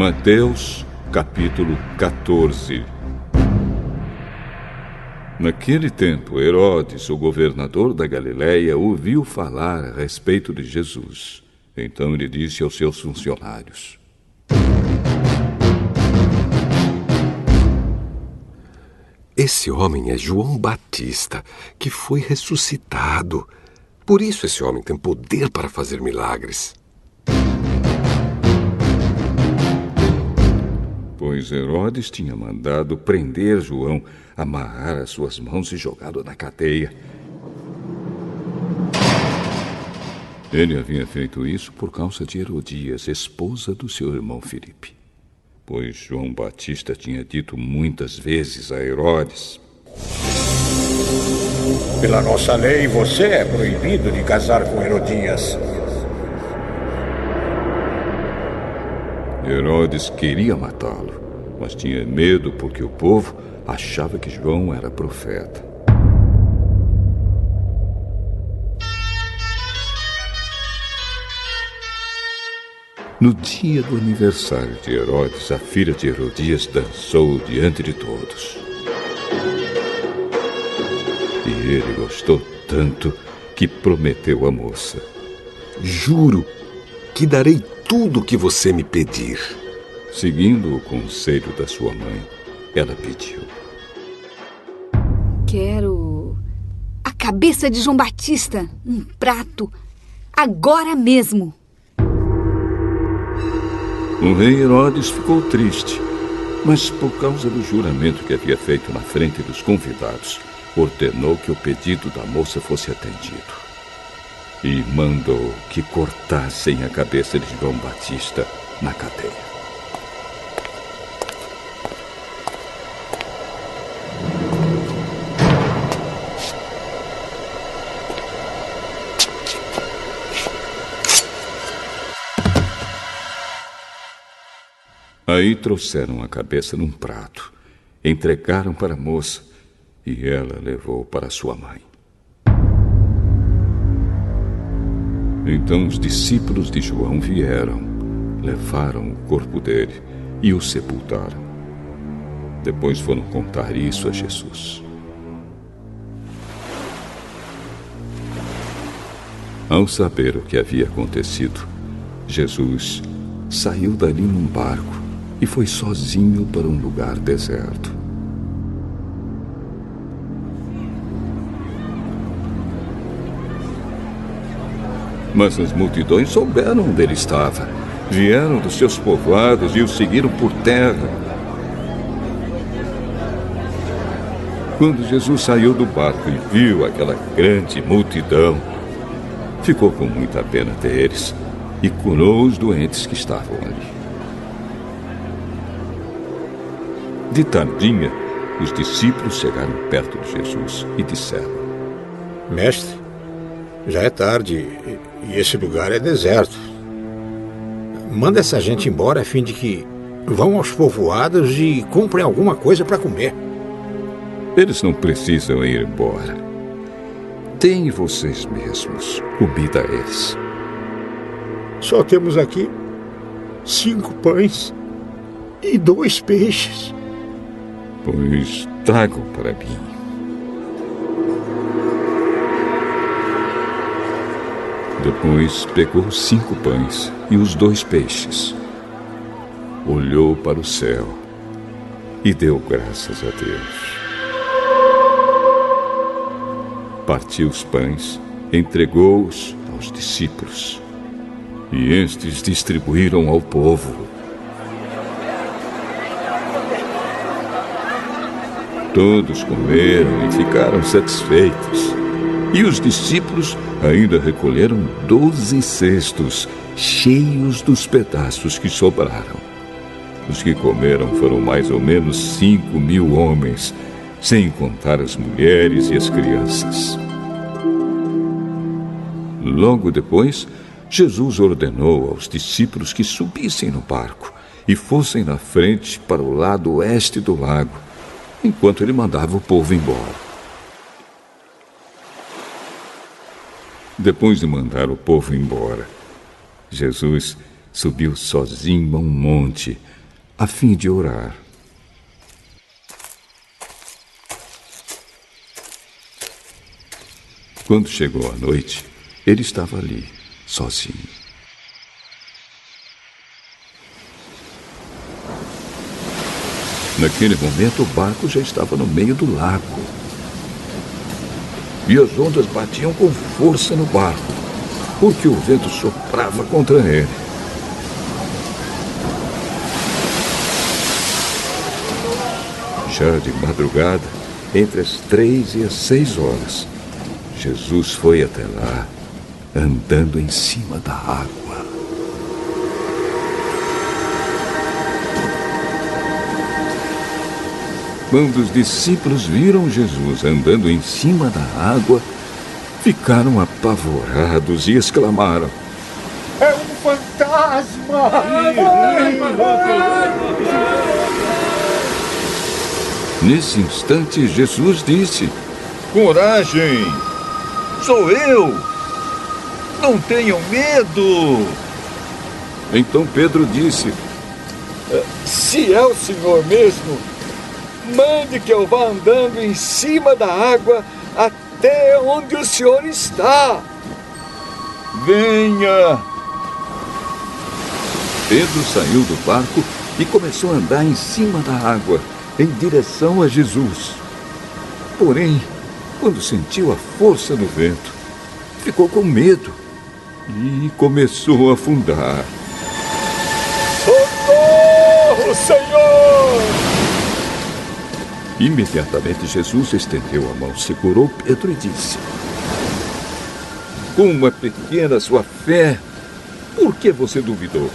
Mateus, capítulo 14. Naquele tempo, Herodes, o governador da Galileia, ouviu falar a respeito de Jesus. Então ele disse aos seus funcionários: Esse homem é João Batista, que foi ressuscitado. Por isso esse homem tem poder para fazer milagres. Pois Herodes tinha mandado prender João, amarrar as suas mãos e jogá-lo na cadeia. Ele havia feito isso por causa de Herodias, esposa do seu irmão Filipe. Pois João Batista tinha dito muitas vezes a Herodes: Pela nossa lei, você é proibido de casar com Herodias. Herodes queria matá-lo, mas tinha medo porque o povo achava que João era profeta. No dia do aniversário de Herodes, a filha de Herodias dançou diante de todos. E ele gostou tanto que prometeu à moça: Juro que darei tudo o que você me pedir. Seguindo o conselho da sua mãe, ela pediu: Quero a cabeça de João Batista, um prato, agora mesmo. O rei Herodes ficou triste, mas por causa do juramento que havia feito na frente dos convidados, ordenou que o pedido da moça fosse atendido. E mandou que cortassem a cabeça de João Batista na cadeia. Aí trouxeram a cabeça num prato, entregaram para a moça e ela levou para sua mãe. Então os discípulos de João vieram, levaram o corpo dele e o sepultaram. Depois foram contar isso a Jesus. Ao saber o que havia acontecido, Jesus saiu dali num barco e foi sozinho para um lugar deserto. Mas as multidões souberam onde ele estava. Vieram dos seus povoados e o seguiram por terra. Quando Jesus saiu do barco e viu aquela grande multidão, ficou com muita pena deles e curou os doentes que estavam ali. De tardinha, os discípulos chegaram perto de Jesus e disseram: Mestre, já é tarde e esse lugar é deserto. Manda essa gente embora a fim de que vão aos povoados e comprem alguma coisa para comer. Eles não precisam ir embora. Deem vocês mesmos comida a eles. Só temos aqui 5 pães e 2 peixes. Pois tragam para mim. Depois pegou os 5 pães e os 2 peixes. Olhou para o céu e deu graças a Deus. Partiu os pães, entregou-os aos discípulos e estes distribuíram ao povo. Todos comeram e ficaram satisfeitos. E os discípulos ainda recolheram 12 cestos cheios dos pedaços que sobraram. Os que comeram foram mais ou menos 5.000 homens, sem contar as mulheres e as crianças. Logo depois, Jesus ordenou aos discípulos que subissem no barco e fossem na frente para o lado oeste do lago, enquanto ele mandava o povo embora. Depois de mandar o povo embora, Jesus subiu sozinho a um monte, a fim de orar. Quando chegou a noite, ele estava ali, sozinho. Naquele momento, o barco já estava no meio do lago. E as ondas batiam com força no barco, porque o vento soprava contra ele. Já de madrugada, entre as 3 e as 6 horas, Jesus foi até lá, andando em cima da água. Quando os discípulos viram Jesus andando em cima da água, ficaram apavorados e exclamaram: É um fantasma! Nesse instante, Jesus disse: Coragem! Sou eu! Não tenham medo! Então Pedro disse: Se é o Senhor mesmo, mande que eu vá andando em cima da água até onde o Senhor está. Venha! Pedro saiu do barco e começou a andar em cima da água, em direção a Jesus. Porém, quando sentiu a força do vento, ficou com medo e começou a afundar. Socorro, Senhor! Imediatamente Jesus estendeu a mão, segurou Pedro e disse: Como é pequena a sua fé, por que você duvidou?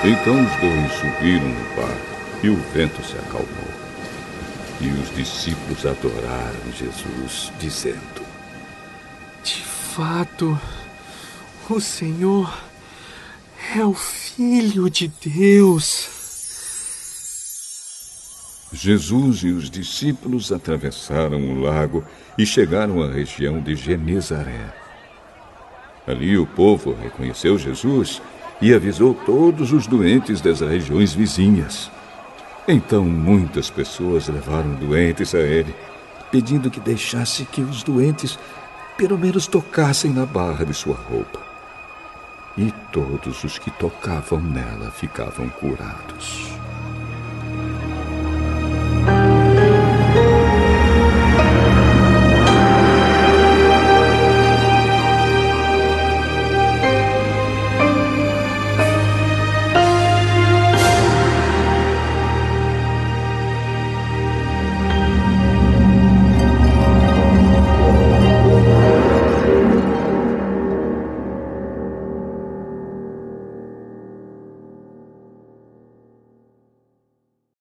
Então os dois subiram no barco e o vento se acalmou. E os discípulos adoraram Jesus, dizendo: De fato, o Senhor é o Filho de Deus. Jesus e os discípulos atravessaram o lago e chegaram à região de Genezaré. Ali o povo reconheceu Jesus e avisou todos os doentes das regiões vizinhas. Então muitas pessoas levaram doentes a ele, pedindo que deixasse que os doentes pelo menos tocassem na barra de sua roupa. E todos os que tocavam nela ficavam curados.